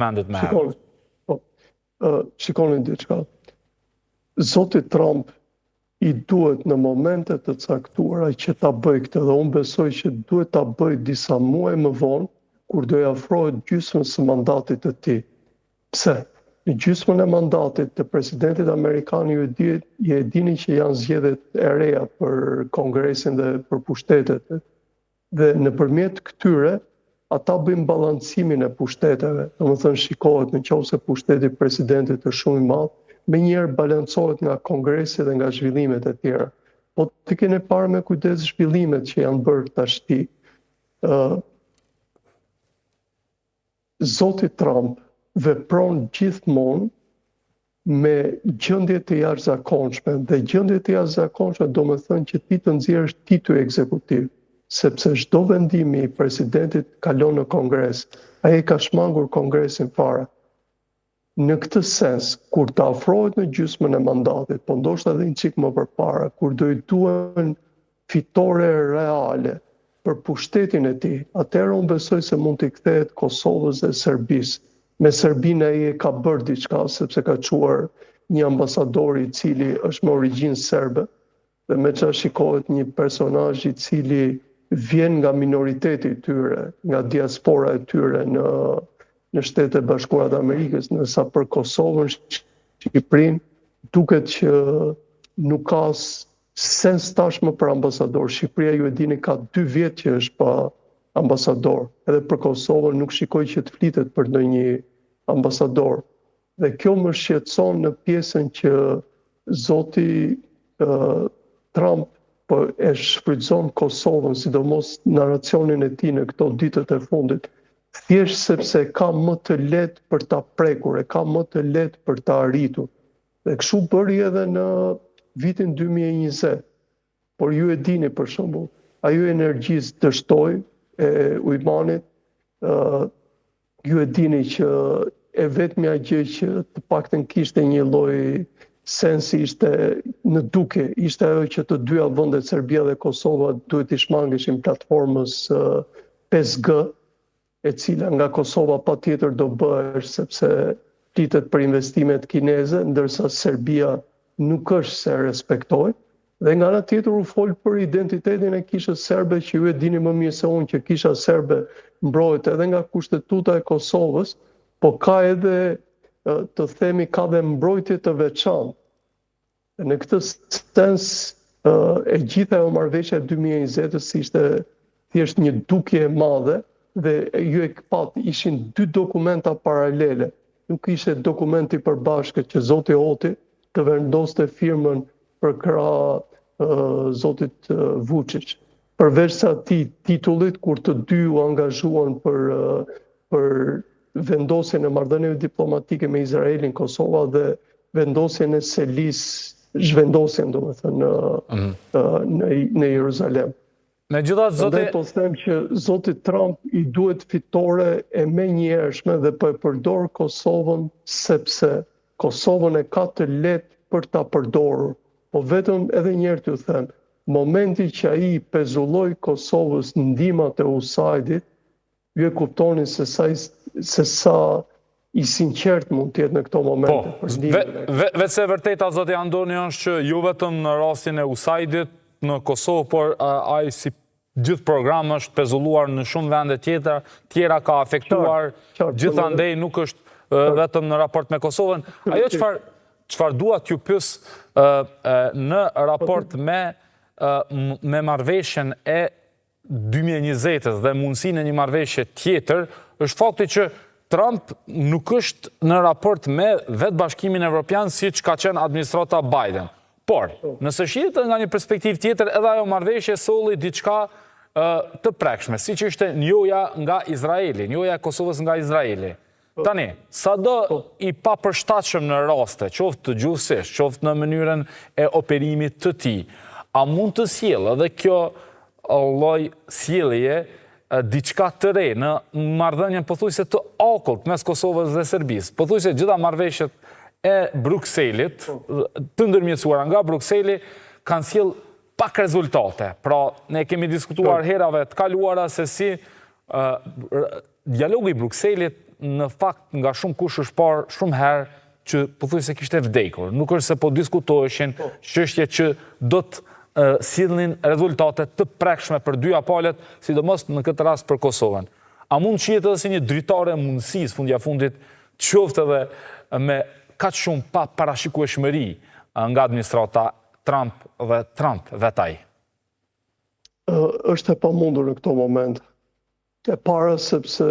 mendit me herë. Shikoni diçka. Zoti Trump i duhet në momentet të caktuara që ta bëj këtë dhe unë besoj që duhet ta bëj disa muaj më vonë kur do i afrohet gjysmën së mandatit të tij. Pse? Në gjysmën e mandatit të presidentit amerikan ju e dini që janë zgjedhjet e reja për Kongresin dhe për pushtetet. Dhe nëpërmjet këtyre ata bëjnë balancimin e pushteteve. Domethënë shikohet nëse pushteti i presidentit është shumë i madh, menjëherë balancohet nga Kongresi dhe nga zhvillimet e tjera. Po të keni parë me kujdes zhvillimet që janë bërë tashti. Zoti Trump vepron gjithmonë me gjendje të jashtëzakonshme dhe gjendje të jashtëzakonshme do të thënë që ti të nxjerrësh titull ekzekutiv, sepse çdo vendimi i presidentit kalon në Kongres, ai ka shmangur Kongresin fare. Në këtë sens, kur të afrohet në gjysmën e mandatit, po ndoshta edhe një çik më përpara, kur do i duhen fitore reale për pushtetin e tij, atëherë unë besoj se mund t'i kthehet Kosovës dhe Serbisë. Me Serbinë ai e ka bërë diçka sepse ka çuar një ambasador i cili është me origjinë serbe dhe me çfarë shikohet një personazh i cili vjen nga minoriteti i tyre, nga diaspora e tyre në Shtetet Bashkuara të Amerikës, ndërsa për Kosovën, Shqipërinë, duket që nuk ka sens tashmë për ambasador. Shqipëria ju e dini ka 2 vjet që është pa ambasador. Edhe për Kosovën nuk shikoj që të flitet për ndonjë ambasador. Dhe kjo më shqetëson në pjesën që zoti Trump po e shfrytëzon Kosovën, sidomos narracionin e tij në këto ditët e fundit, thjesht sepse ka më të lehtë për ta prekur, e ka më të lehtë për ta arritur. Dhe kështu bëri edhe në vitin 2020. Por ju e dini për shembull, ajo energjisë dështoi e Ujmanit, ju e dini që e vetmja gjë që të paktën kishte një lloj sensi ishte në duke, ishte ajo që të dyja vendet Serbia dhe Kosova duhet i shmangeshin platformës 5G, e cila nga Kosova patjetër do bëhesh sepse flitet për investimet kineze, ndërsa Serbia nuk është se respektoj. Dhe nga ana tjetër u fol për identitetin e kishës serbe, që ju e dini më mirë se unë që kisha serbe mbrohet edhe nga kushtetuta e Kosovës, po ka edhe, të themi, ka dhe mbrojtje të veçantë. Në këtë sens, e gjitha ajo marrëveshja e 2020-s ishte thjesht një dukje e madhe dhe ju e pat ishin 2 dokumenta paralele. Nuk ishte dokumenti i përbashkët që zoti Oti të vendoste firmën për krah zotit Vučić. Përveç se atij titullit, kur të dy u angazhuan për vendosjen e marrëdhënieve diplomatike me Izraelin, Kosova dhe vendosjen e Selis, zhvendosjen domethënë në Jeruzalem. Prandaj po them që zoti Trump i duhet fitore e menjëhershme dhe po e përdor Kosovën sepse Kosovën e ka të lehtë për ta përdorur. Po vetëm edhe një herë t'ju them, momenti që ai pezulloi Kosovës ndihmat e USAID-it, ju e kuptoni se sa i sinqert mund të jetë në këto momente. Vetëse vërteta, zoti Andoni, është që jo vetëm në rastin e USAID-it në Kosovë, por ai si gjithë program është pezulluar në shumë vende tjera ka afektuar, gjithandej nuk është vetëm në raport me Kosovën. Ajo çfarë dua t'ju pyes në raport me marrëveshjen e 2020-s dhe mundësinë e një marrëveshje tjetër, është fakti që Trump nuk është në raport me vetë Bashkimin Evropian siç ka qenë administrata Biden. Por, nëse shihet nga një perspektivë tjetër, edhe ajo marrëveshje solli diçka të prekshme, siç ishte njoja nga Izraeli, njoja e Kosovës nga Izraeli. Tani, sado i papërshtatshëm në raste, qoftë gjuhësisht, qoftë në mënyrën e operimit të tij, a mund të sjellë edhe kjo lloj sjellje diçka të re në marrëdhënien pothuajse të akullt mes Kosovës dhe Serbisë? Pothuajse gjitha marrëveshjet e Brukselit, të ndërmjetësuara nga Brukseli, kanë sjell pak rezultate. Pra, ne kemi diskutuar herave të kaluara se si dialogu i Brukselit në fakt nga shumë kush është parë shumë herë që pothuajse kishte vdekur. Nuk është se po diskutoheshin çështje që do të sillnin rezultate të prekshme për dyja palët, sidomos në këtë rast për Kosovën. A mund shihet edhe si një dritare mundësisë fundjavundit, qoftë edhe me kaq shumë pa parashikueshmëri nga administrata Trump vetaj? Është e pamundur në këto momente. E para sepse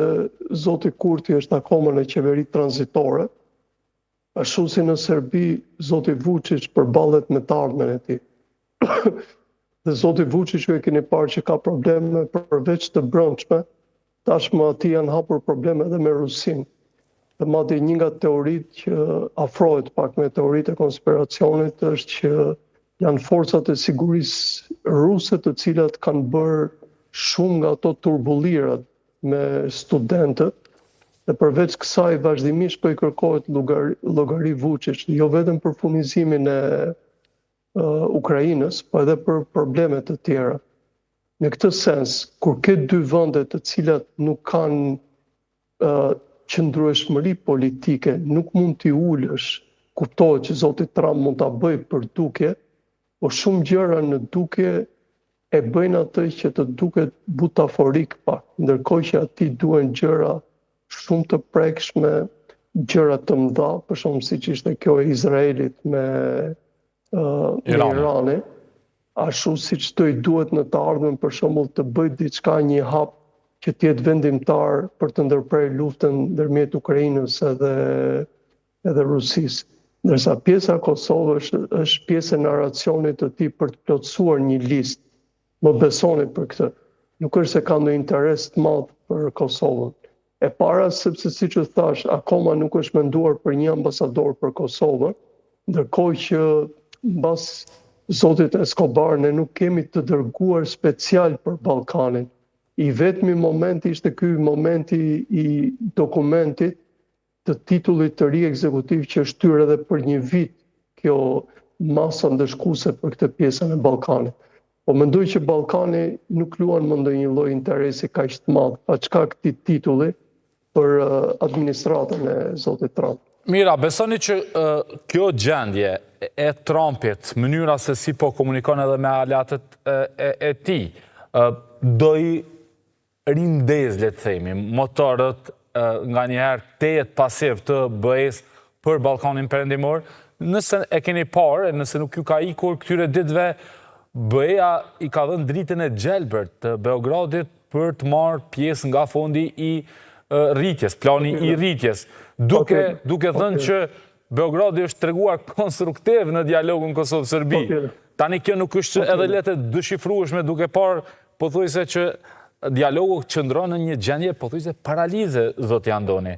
zoti Kurti është akoma në qeveri tranzitore, ashtu si në Serbi zoti Vučić përballet me të ardhmen e tij. Dhe zoti Vučić ju e keni parë që ka probleme përveç të brendshme, tashmë aty janë hapur probleme edhe me Rusinë. Dhe madje një nga teoritë që afrohet pak me teoritë e konspiracionit është që janë forcat e sigurisë ruse të cilat kanë bërë shumë nga ato turbullirat me studentët, dhe përveç kësaj vazhdimisht po i kërkohet llogari Vučić, jo vetëm për furnizimin e Ukrainës, po edhe për probleme të tjera. Në këtë sens, kur ke dy vende të cilat nuk kanë qëndrueshmëri politike, nuk mund t'i ulësh, kuptohet që zoti Trump mund ta bëjë për dukje, po shumë gjëra në dukje e bëjnë atë që të duket butaforik pak, ndërkohë që atij duhen gjëra shumë të prekshme, gjëra të mëdha, për shembull siç ishte kjo e Izraelit me Iranin, ashtu siç do i duhet në të ardhmen për shembull të bëjë diçka, një hap që të jetë vendimtar për të ndërprerë luftën ndërmjet Ukrainës edhe Rusisë. Ndërsa pjesa e Kosovës është pjesë e narracionit të tij për të plotësuar një listë. Më besoni për këtë. Nuk është se ka ndonjë interes të madh për Kosovën. E para sepse siç u thash, akoma nuk është menduar për një ambasador për Kosovën, ndërkohë që mbas zotit Escobar ne nuk kemi të dërguar special për Ballkanin. I vetmi momenti ishte ky momenti i dokumentit të titullit të ri ekzekutiv që është hyrë edhe për një vit kjo masa ndëshkuese për këtë pjesën e Ballkanit. Po mendoj që Ballkani nuk luan më ndonjë lloj interesi kaq të madh pa shkak të këtij titulli për administratën e zotit Trump. Mira, besoni që kjo gjendje e Trumpit, mënyra se si po komunikon edhe me aleatët e tij, do i rindez, le të themi, motorët nga njëherë tejet pasiv të BE-s për Ballkanin Perëndimor. Nëse e keni parë, nëse nuk ju ka ikur këtyre ditëve, BE-ja i ka dhënë dritën e gjelbërt të Beogradit për të marrë pjesë nga fondi i rritjes, plani i rritjes, duke thënë që Beogradi është treguar konstruktiv në dialogun Kosovë-Serbi. Tani kjo nuk është edhe letë dëshifrueshme, duke parë pothuajse që dialogu qëndron në një gjendje pothuajse paralize, zoti Andoni.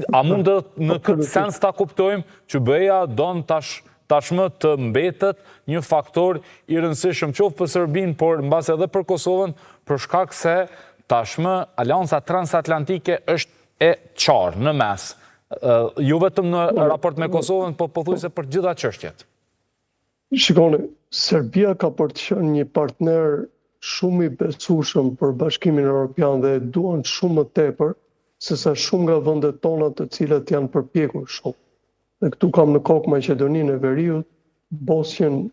A mund në këtë sens ta kuptojmë që BE-ja don tashmë të mbetet një faktor i rëndësishëm qoftë për Serbinë, por mbas edhe për Kosovën, për shkak se tashmë Alianca Transatlantike është e qarë në mes. Jo vetëm në raport me Kosovën, po pothuajse për gjitha çështjet. Shikoni, Serbia ka për të qenë një partner shumë i besueshëm për Bashkimin Evropian dhe duan shumë më tepër sesa shumë nga vendet tona të cilat janë përpjekur shumë. Dhe këtu kam në kokë Maqedoninë e Veriut, Bosnjën,